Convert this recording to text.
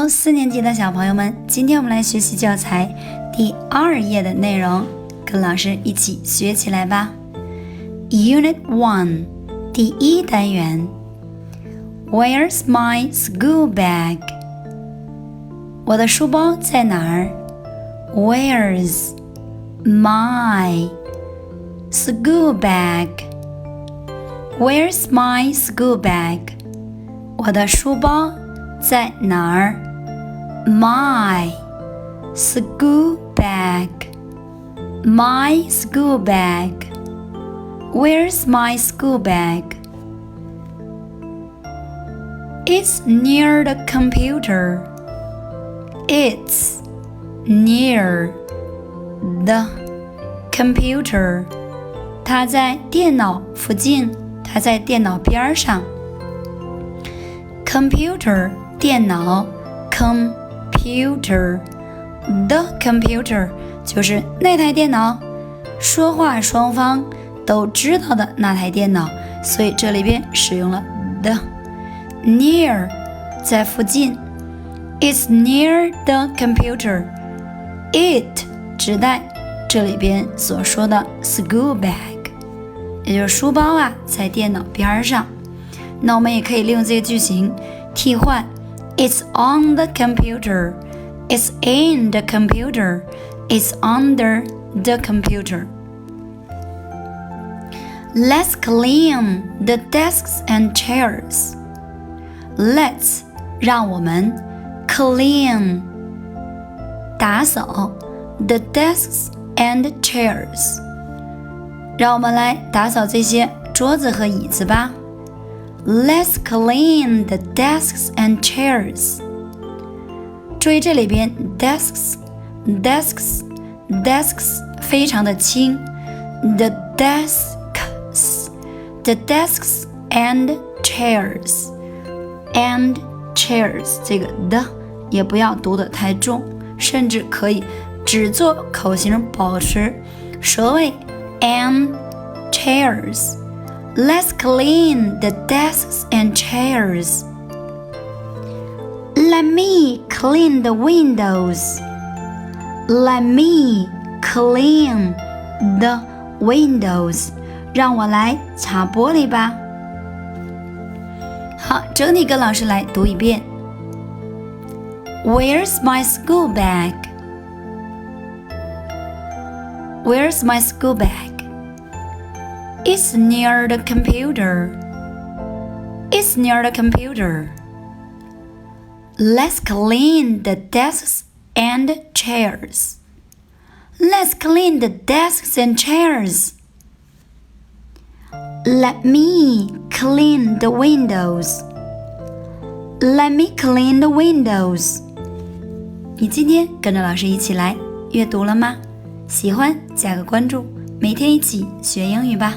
4年级的小朋友们，今天我们来学习教材第2页的内容，跟老师一起学起来吧。Unit 1， 第1单元。Where's my school bag？ 我的书包在哪儿？ Where's my school bag？ Where's my school bag？ 我的书包在哪儿？ My school bag. My school bag. Where's my school bag? It's near the computer. It's near the computer. 它在电脑附近，它在电脑边上。Computer 电脑 Computer The computer 就是那台电脑，说话双方都知道的那台电脑，所以这里边使用了 the。 Near 在附近， It's near the computer. It 指代这里边所说的 school bag， 也就是书包啊在电脑边上。那我们也可以利用这个句型替换， It's on the computer. It's in the computer. It's under the computer. Let's clean the desks and chairs. Let's 让我们 clean 打扫 the desks and chairs. 让我们来打扫这些桌子和椅子吧。Let's clean the desks and chairs. 注意这里边 desks 非常的轻， the desks and chairs 这个的也不要读得太重，甚至可以只做口型保持舌位 and chairs. Let's clean the desks and chairs. Let me clean the windows. Let me clean the windows. 让我来擦玻璃吧。好，整体跟老师来读一遍。Where's my school bag? Where's my school bag? It's near the computer. It's near the computer. Let's clean the desks and chairs. Let's clean the desks and chairs. Let me clean the windows. Let me clean the windows. 你今天跟着老师一起来阅读了吗？喜欢加个关注，每天一起学英语吧。